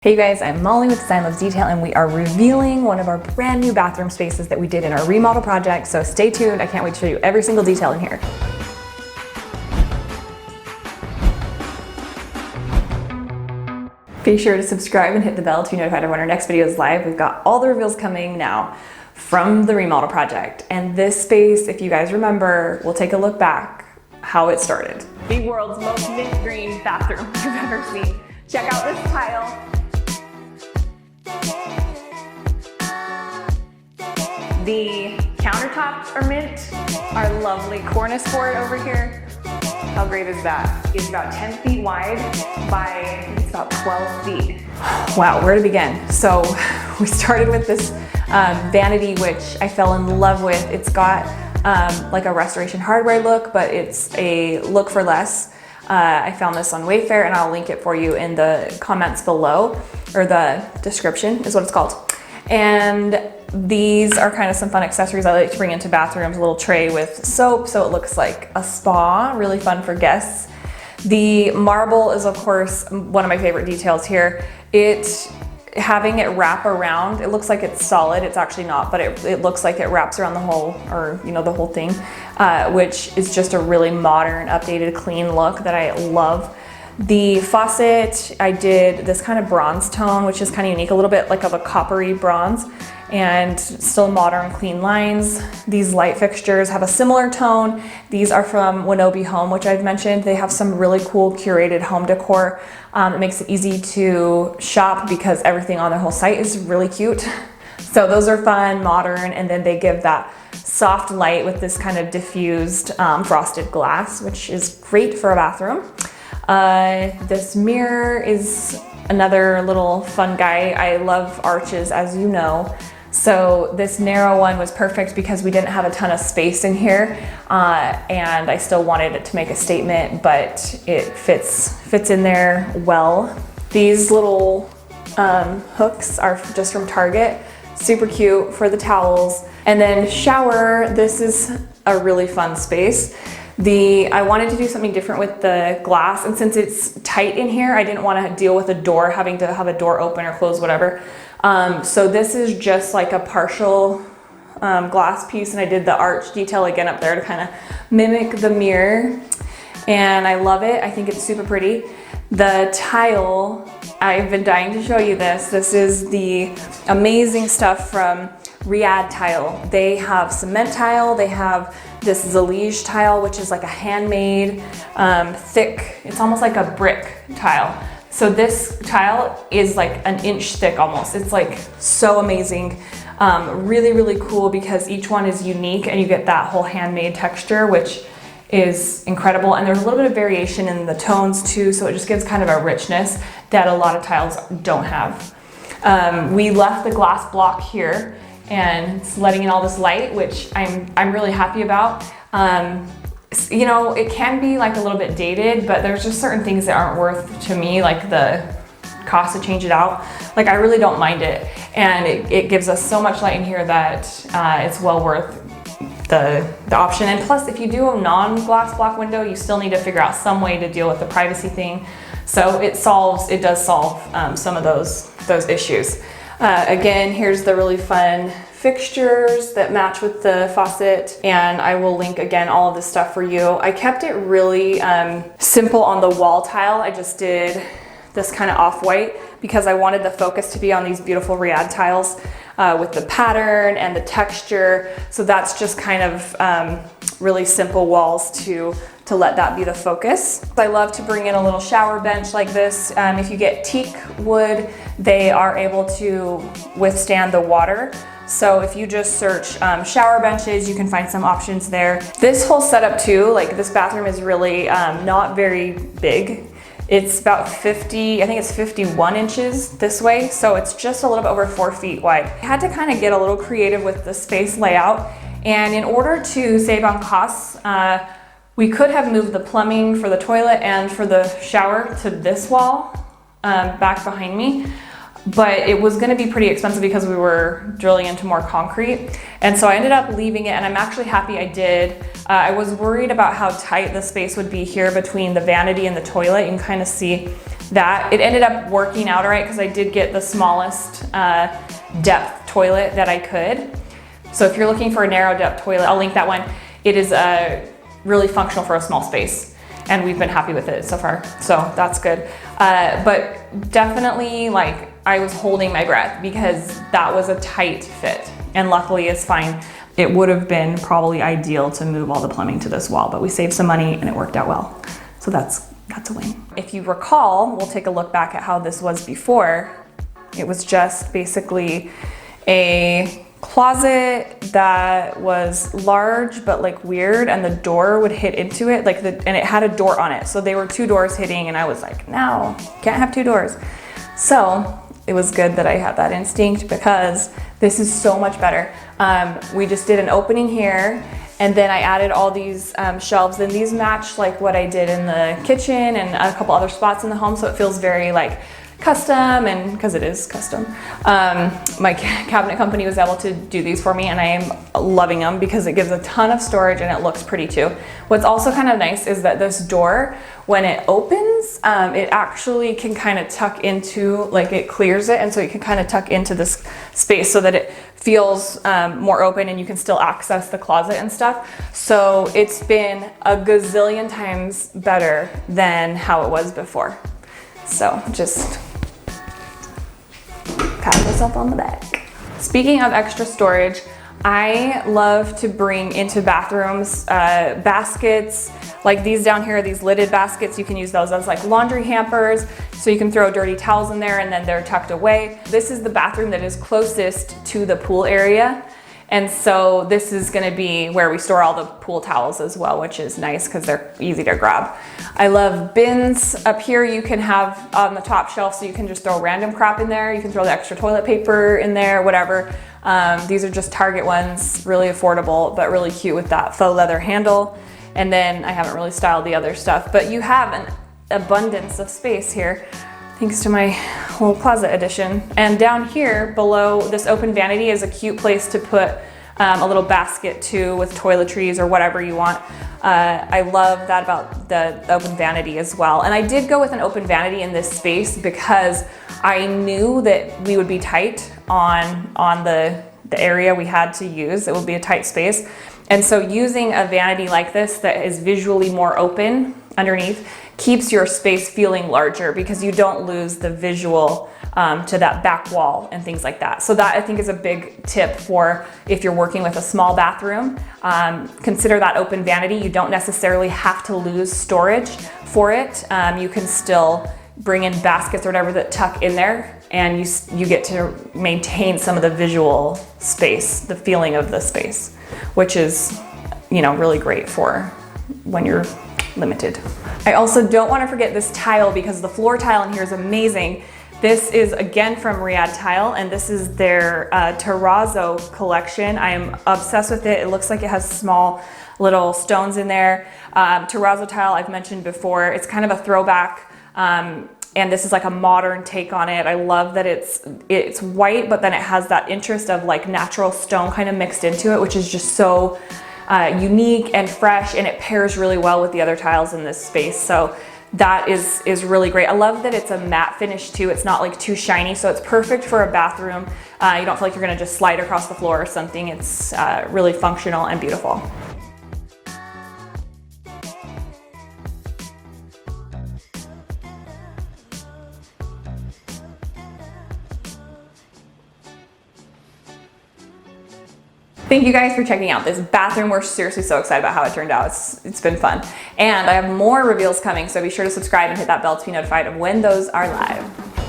Hey you guys, I'm Molly with Design Loves Detail and we are revealing one of our brand new bathroom spaces that we did in our remodel project, so stay tuned. I can't wait to show you every single detail in here. Be sure to subscribe and hit the bell to be notified of when our next video is live. We've got all the reveals coming now from the remodel project. And this space, if you guys remember, we'll take a look back how it started. The world's most mint green bathroom you've ever seen. Check out this tile. The countertops are mint. Our lovely cornice board over here. How great is that? It's about 10 feet wide by, it's about 12 feet. Wow, where to begin? So we started with this vanity, which I fell in love with. It's got like a restoration hardware look, but it's a look for less. I found this on Wayfair and I'll link it for you in the comments below, or the description is what it's called. And these are kind of some fun accessories I like to bring into bathrooms. A little tray with soap so it looks like a spa, really fun for guests. The marble is of course one of my favorite details here. Having it wrap around, it looks like it's solid, it's actually not, but it looks like it wraps around the whole, or you know, the whole thing, which is just a really modern, updated, clean look that I love. The faucet, I did this kind of bronze tone, which is kind of unique, a little bit like of a coppery bronze, and still modern, clean lines. These light fixtures have a similar tone. These are from Winobi Home, which I've mentioned. They have some really cool curated home decor. It makes it easy to shop because everything on their whole site is really cute. So those are fun, modern, and then they give that soft light with this kind of diffused frosted glass, which is great for a bathroom. This mirror is another little fun guy. I love arches, as you know. So this narrow one was perfect because we didn't have a ton of space in here, and I still wanted it to make a statement, but it fits in there well. These little hooks are just from Target. Super cute for the towels. And then shower, this is a really fun space. I wanted to do something different with the glass, and since it's tight in here, I didn't want to deal with a door, having to have a door open or close, whatever. So this is just like a partial glass piece, and I did the arch detail again up there to kind of mimic the mirror, and I love it. I think it's super pretty. The tile, I've been dying to show you this. This is the amazing stuff from Riad Tile. They have cement tile, they have this Zalige tile, which is like a handmade, thick, it's almost like a brick tile. So this tile is like an inch thick almost. It's like so amazing. Really, really cool because each one is unique and you get that whole handmade texture, which is incredible. And there's a little bit of variation in the tones too, so it just gives kind of a richness that a lot of tiles don't have. We left the glass block here and it's letting in all this light, which I'm really happy about. You know, it can be like a little bit dated, but there's just certain things that aren't worth to me, like the cost to change it out. Like I really don't mind it, and it gives us so much light in here that it's well worth the option. And plus, if you do a non-glass block window, you still need to figure out some way to deal with the privacy thing. So it does solve some of those issues. Again, here's the really fun fixtures that match with the faucet, and I will link again all of this stuff for you. I kept it really simple on the wall tile. I just did this kind of off-white because I wanted the focus to be on these beautiful Riad tiles with the pattern and the texture. So that's just kind of really simple walls to let that be the focus. I love to bring in a little shower bench like this. If you get teak wood, they are able to withstand the water. So if you just search shower benches, you can find some options there. This whole setup too, like this bathroom is really not very big. It's about 50, I think it's 51 inches this way. So it's just a little bit over 4 feet wide. I had to kind of get a little creative with the space layout. And in order to save on costs, we could have moved the plumbing for the toilet and for the shower to this wall back behind me. but it was gonna be pretty expensive because we were drilling into more concrete. And so I ended up leaving it, and I'm actually happy I did. I was worried about how tight the space would be here between the vanity and the toilet. You can kind of see that. It ended up working out all right because I did get the smallest depth toilet that I could. So if you're looking for a narrow depth toilet, I'll link that one. It is really functional for a small space, and we've been happy with it so far. So that's good. But definitely, like, I was holding my breath because that was a tight fit, and luckily it's fine. It would have been probably ideal to move all the plumbing to this wall, but we saved some money and it worked out well. So that's a win. If you recall, we'll take a look back at how this was before. It was just basically a closet that was large but like weird, and the door would hit into it, and it had a door on it. So they were 2 doors hitting, and I was like, no, can't have 2 doors. So it was good that I had that instinct because this is so much better. We just did an opening here, and then I added all these shelves, and these match like what I did in the kitchen and a couple other spots in the home, so it feels very like custom, and because it is custom. My cabinet company was able to do these for me, and I am loving them because it gives a ton of storage and it looks pretty too. What's also kind of nice is that this door, when it opens, it actually can kind of tuck into, like, it clears it, and so you can kind of tuck into this space so that it feels more open and you can still access the closet and stuff. So it's been a gazillion times better than how it was before. So just pat myself on the back. Speaking of extra storage, I love to bring into bathrooms baskets like these down here, these lidded baskets. You can use those as like laundry hampers, so you can throw dirty towels in there and then they're tucked away. This is the bathroom that is closest to the pool area. And so this is gonna be where we store all the pool towels as well, which is nice because they're easy to grab. I love bins. Up here you can have on the top shelf, so you can just throw random crap in there. You can throw the extra toilet paper in there, whatever. These are just Target ones, really affordable, but really cute with that faux leather handle. And then I haven't really styled the other stuff, but you have an abundance of space here, thanks to my whole closet addition. And down here below this open vanity is a cute place to put a little basket too, with toiletries or whatever you want. I love that about the open vanity as well. And I did go with an open vanity in this space because I knew that we would be tight on the area we had to use. It would be a tight space. And so using a vanity like this that is visually more open underneath keeps your space feeling larger because you don't lose the visual to that back wall and things like that. So that, I think, is a big tip for if you're working with a small bathroom. Consider that open vanity. You don't necessarily have to lose storage for it. You can still bring in baskets or whatever that tuck in there, and you get to maintain some of the visual space, the feeling of the space, which is, you know, really great for when you're limited. I also don't want to forget this tile because the floor tile in here is amazing. This is again from Riad Tile, and this is their terrazzo collection. I am obsessed with it. It looks like it has small little stones in there. Terrazzo tile I've mentioned before. It's kind of a throwback, and this is like a modern take on it. I love that it's white, but then it has that interest of like natural stone kind of mixed into it, which is just so unique and fresh, and it pairs really well with the other tiles in this space. So that is really great. I love that it's a matte finish too. It's not like too shiny, so it's perfect for a bathroom. You don't feel like you're gonna just slide across the floor or something. It's really functional and beautiful. Thank you guys for checking out this bathroom. We're seriously so excited about how it turned out. It's been fun. And I have more reveals coming, so be sure to subscribe and hit that bell to be notified of when those are live.